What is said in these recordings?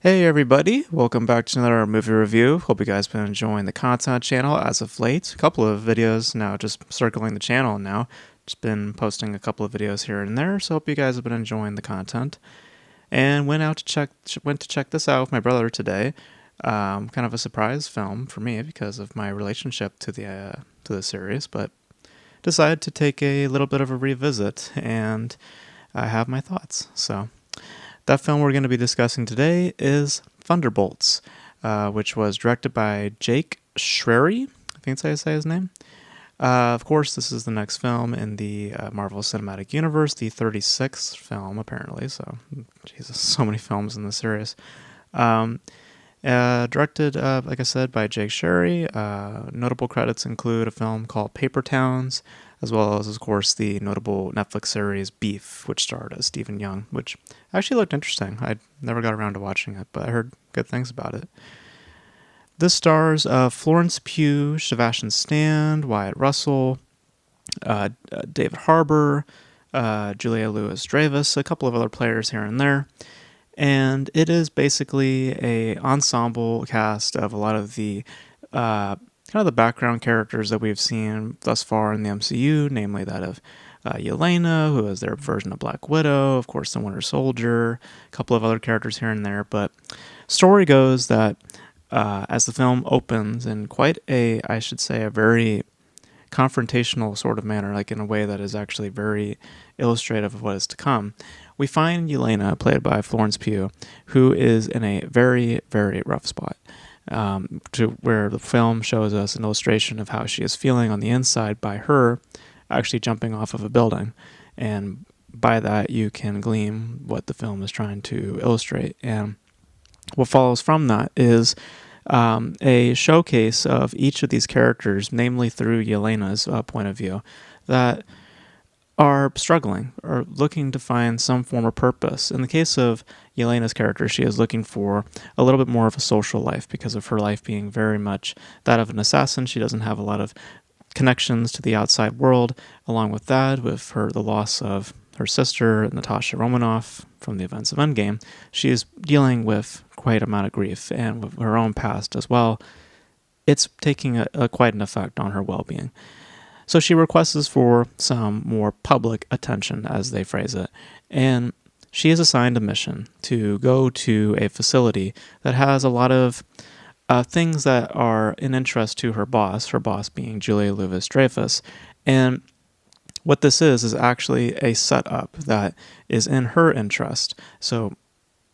Hey everybody, welcome back to another movie review. Hope you guys been enjoying the content channel as of late. A couple of videos now just circling the channel now. Just been posting a couple of videos here and there, so hope you guys have been enjoying the content. And went to check this out with my brother today. Kind of a surprise film for me because of my relationship to the series, but decided to take a little bit of a revisit and I have my thoughts. So that film we're going to be discussing today is Thunderbolts, which was directed by Jake Schreier. I think that's how you say his name. Of course, this is the next film in the Marvel Cinematic Universe, the 36th film, apparently. So, Jesus, so many films in the series. Directed, like I said, by Jake Schreier. Notable credits include a film called Paper Towns, as well as, of course, the notable Netflix series Beef, which starred as Stephen Young, which actually looked interesting. I never got around to watching it, but I heard good things about it. This stars Florence Pugh, Sebastian Stan, Wyatt Russell, David Harbour, Julia Louis-Dreyfus, a couple of other players here and there. And it is basically a ensemble cast of a lot of the kind of the background characters that we've seen thus far in the MCU, namely that of Yelena, who is their version of Black Widow, of course the Winter Soldier, a couple of other characters here and there. But story goes that as the film opens in quite I should say, a very confrontational sort of manner, like in a way that is actually very illustrative of what is to come, we find Yelena, played by Florence Pugh, who is in a very, very rough spot. To where the film shows us an illustration of how she is feeling on the inside by her actually jumping off of a building. And by that, you can glean what the film is trying to illustrate. And what follows from that is a showcase of each of these characters, namely through Yelena's point of view, that are struggling or looking to find some form of purpose. In the case of Yelena's character, she is looking for a little bit more of a social life because of her life being very much that of an assassin. She doesn't have a lot of connections to the outside world. Along with that, with the loss of her sister, Natasha Romanoff, from the events of Endgame, she is dealing with quite a amount of grief, and with her own past as well. It's taking quite an effect on her well-being. So she requests for some more public attention, as they phrase it, and she is assigned a mission to go to a facility that has a lot of things that are in interest to her boss being Julia Louis-Dreyfus. And what this is actually a setup that is in her interest. So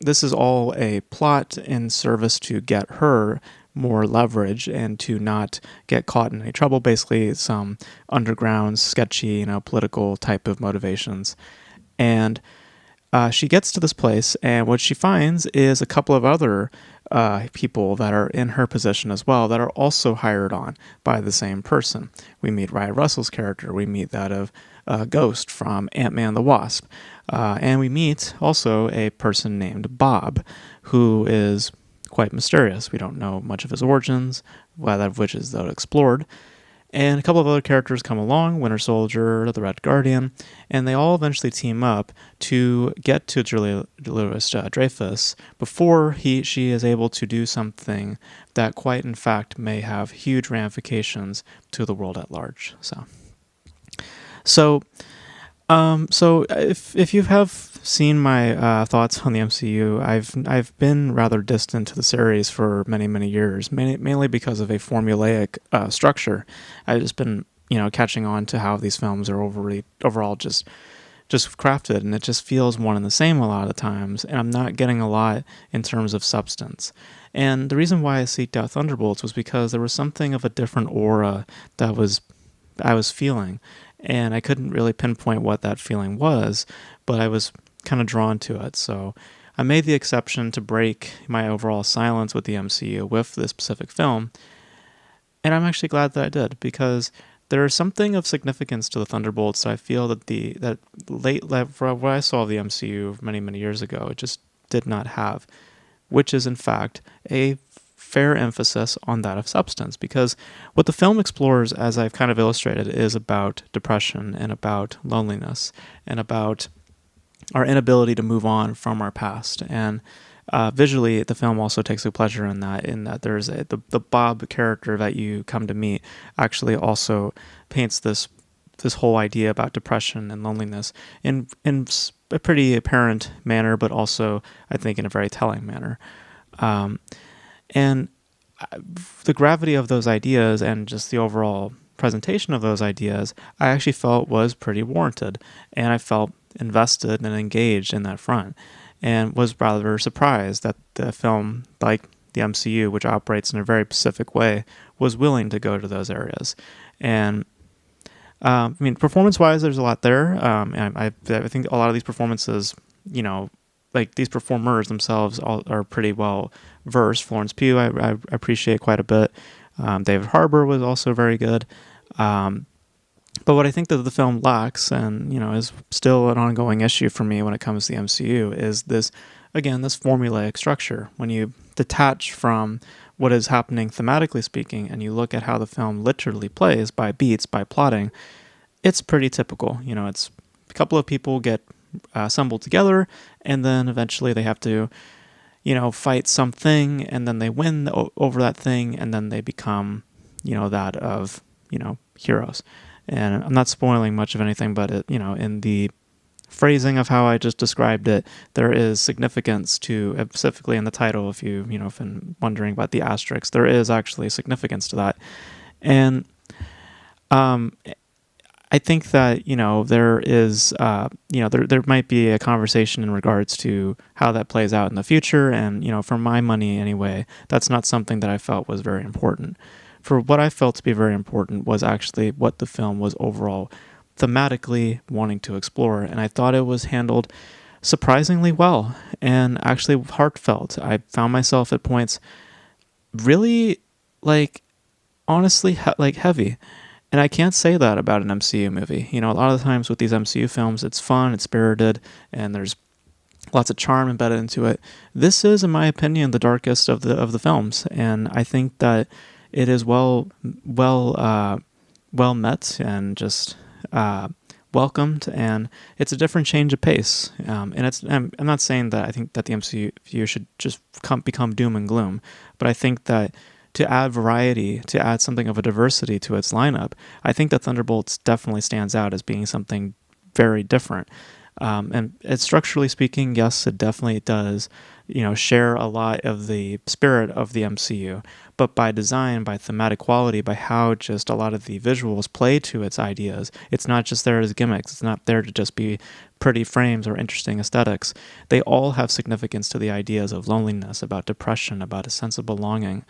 this is all a plot in service to get her more leverage and to not get caught in any trouble. Basically, some underground, sketchy, political type of motivations. And she gets to this place, and what she finds is a couple of other people that are in her position as well that are also hired on by the same person. We meet Ryan Russell's character. We meet that of Ghost from Ant-Man the Wasp. And we meet also a person named Bob, who is quite mysterious. We don't know much of his origins, one of which is though explored. And a couple of other characters come along, Winter Soldier, the Red Guardian, and they all eventually team up to get to Julia Louis-Dreyfus before she is able to do something that quite in fact may have huge ramifications to the world at large. So if you have seen my thoughts on the MCU, I've been rather distant to the series for many years, mainly because of a formulaic structure. I've just been catching on to how these films are overall just crafted, and it just feels one and the same a lot of times, and I'm not getting a lot in terms of substance. And the reason why I seeked out Thunderbolts was because there was something of a different aura that I was feeling. And I couldn't really pinpoint what that feeling was, but I was kind of drawn to it. So I made the exception to break my overall silence with the MCU with this specific film. And I'm actually glad that I did, because there is something of significance to the Thunderbolts that I feel that what I saw of the MCU many years ago, it just did not have, which is in fact a fair emphasis on that of substance, because what the film explores, as I've kind of illustrated, is about depression and about loneliness and about our inability to move on from our past. And visually, the film also takes a pleasure in that there's the Bob character that you come to meet actually also paints this whole idea about depression and loneliness in a pretty apparent manner, but also I think in a very telling manner. Um, and the gravity of those ideas and just the overall presentation of those ideas, I actually felt was pretty warranted, and I felt invested and engaged in that front, and was rather surprised that the film, like the MCU, which operates in a very specific way, was willing to go to those areas. And I mean, performance-wise, there's a lot there. And I think a lot of these performances, like these performers themselves are pretty well versed. Florence Pugh, I appreciate quite a bit. David Harbour was also very good. But what I think that the film lacks, and is still an ongoing issue for me when it comes to the MCU, is this formulaic structure. When you detach from what is happening thematically speaking, and you look at how the film literally plays by beats, by plotting, it's pretty typical. It's a couple of people get assembled together, and then eventually they have to, fight something, and then they win over that thing, and then they become, that of, heroes. And I'm not spoiling much of anything, but in the phrasing of how I just described it, there is significance to, specifically in the title, if you've been wondering about the asterisk, there is actually significance to that. And I think that, there is, there might be a conversation in regards to how that plays out in the future. And, for my money anyway, that's not something that I felt was very important. For what I felt to be very important was actually what the film was overall thematically wanting to explore. And I thought it was handled surprisingly well and actually heartfelt. I found myself at points really, honestly, heavy. And I can't say that about an MCU movie. A lot of the times with these MCU films, it's fun, it's spirited, and there's lots of charm embedded into it. This is, in my opinion, the darkest of the films, and I think that it is well met and just welcomed, and it's a different change of pace. I'm not saying that I think that the MCU should just become doom and gloom, but I think that to add variety, to add something of a diversity to its lineup, I think that Thunderbolts definitely stands out as being something very different. And it's structurally speaking, yes, it definitely does, share a lot of the spirit of the MCU, but by design, by thematic quality, by how just a lot of the visuals play to its ideas, it's not just there as gimmicks. It's not there to just be pretty frames or interesting aesthetics. They all have significance to the ideas of loneliness, about depression, about a sense of belonging.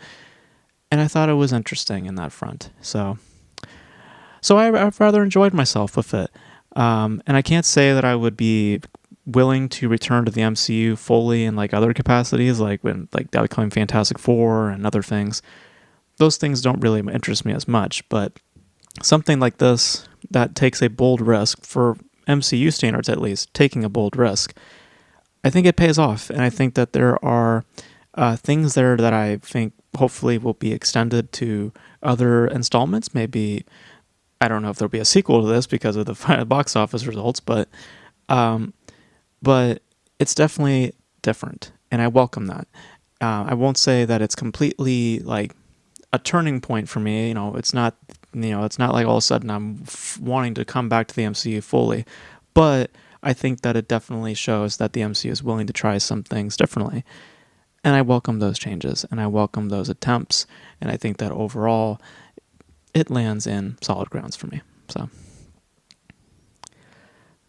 And I thought it was interesting in that front. So I've rather enjoyed myself with it. And I can't say that I would be willing to return to the MCU fully in other capacities, when that becoming Fantastic Four and other things. Those things don't really interest me as much, but something like this that takes a bold risk, for MCU standards at least, taking a bold risk, I think it pays off. And I think that there are things there that I think hopefully will be extended to other installments. Maybe, I don't know if there'll be a sequel to this because of the box office results, but it's definitely different, and I welcome that. I won't say that it's completely a turning point for me. It's not like all of a sudden I'm wanting to come back to the MCU fully, but I think that it definitely shows that the MCU is willing to try some things differently. And I welcome those changes, and I welcome those attempts, and I think that overall it lands in solid grounds for me.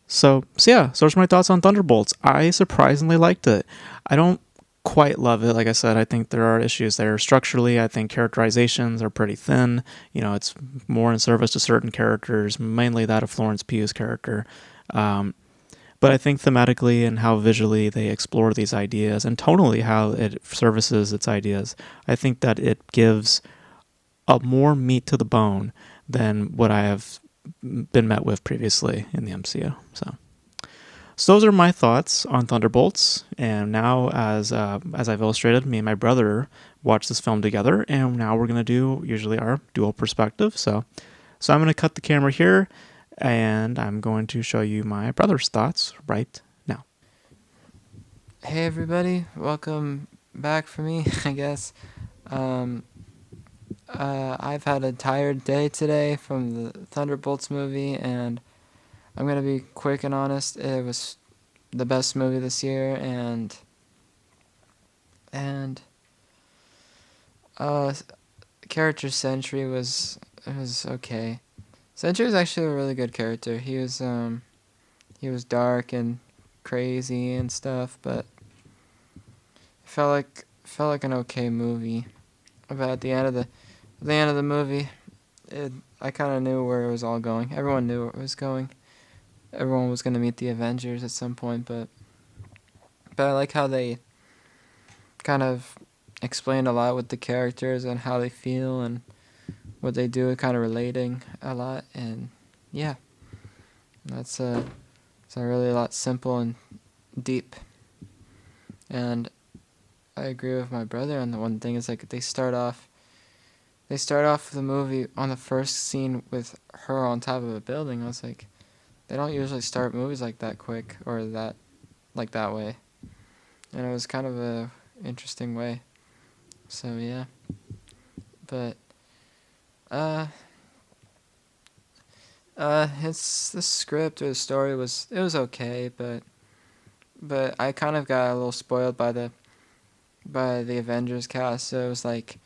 So those are my thoughts on Thunderbolts. I surprisingly liked it. I don't quite love it. Like I said, I think there are issues there. Structurally, I think characterizations are pretty thin. It's more in service to certain characters, mainly that of Florence Pugh's character. But I think thematically and how visually they explore these ideas, and tonally how it services its ideas, I think that it gives a more meat to the bone than what I have been met with previously in the MCU. So those are my thoughts on Thunderbolts. And now, as I've illustrated, me and my brother watched this film together, and now we're going to do usually our dual perspective. So I'm going to cut the camera here, and I'm going to show you my brother's thoughts right now. Hey everybody, welcome back for me, I guess. Um, I've had a tired day today from the Thunderbolts movie, and I'm gonna be quick and honest. It was the best movie this year, and uh, character Sentry was okay. Sentry was actually a really good character. He was dark and crazy and stuff, but it felt like an okay movie. But at the end of the movie, it, I kind of knew where it was all going. Everyone knew where it was going. Everyone was going to meet the Avengers at some point, but I like how they kind of explained a lot with the characters and how they feel and what they do, kind of relating a lot. And yeah, that's it's a really a lot simple and deep. And I agree with my brother on the one thing is like they start off the movie on the first scene with her on top of a building. I was like, they don't usually start movies like that quick or that way, and it was kind of a interesting way. So yeah, but uh, it's the script or the story was okay, but I kind of got a little spoiled by the Avengers cast. So it was like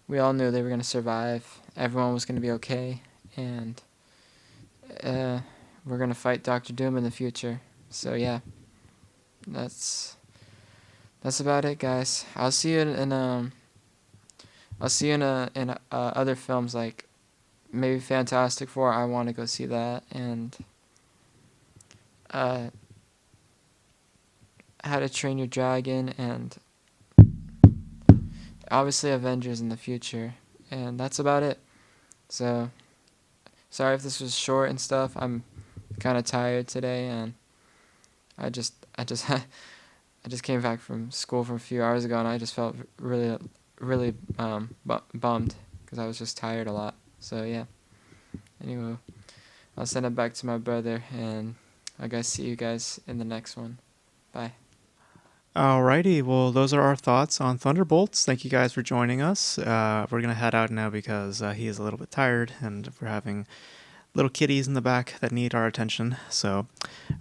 we all knew they were gonna survive. Everyone was gonna be okay, and uh, we're gonna fight Doctor Doom in the future. So yeah, that's that's about it, guys. I'll see you in other films like maybe Fantastic Four. I want to go see that, and uh, How to Train Your Dragon, and obviously Avengers in the future. And that's about it. So sorry if this was short and stuff. I'm kind of tired today, and I just came back from school from a few hours ago, and I just felt really bummed because I was just tired a lot. So yeah. Anyway, I'll send it back to my brother, and I guess see you guys in the next one. Bye. Alrighty, well, those are our thoughts on Thunderbolts. Thank you guys for joining us. We're gonna head out now because he is a little bit tired, and we're having little kitties in the back that need our attention. So,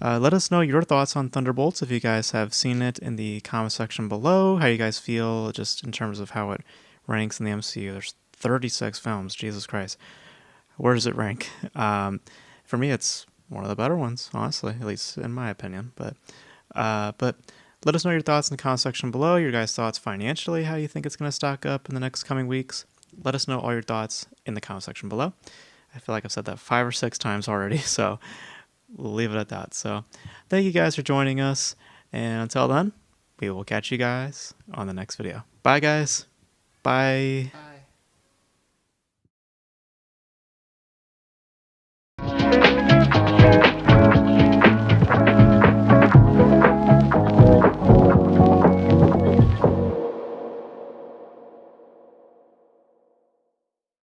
let us know your thoughts on Thunderbolts if you guys have seen it in the comment section below. How you guys feel just in terms of how it ranks in the MCU. There's 36 films. Jesus Christ, where does it rank? For me, it's one of the better ones, honestly, at least in my opinion. But let us know your thoughts in the comment section below. Your guys' thoughts financially, how you think it's going to stock up in the next coming weeks. Let us know all your thoughts in the comment section below. I feel like I've said that 5 or 6 times already, so we'll leave it at that. So thank you guys for joining us, and until then, we will catch you guys on the next video. Bye, guys. Bye.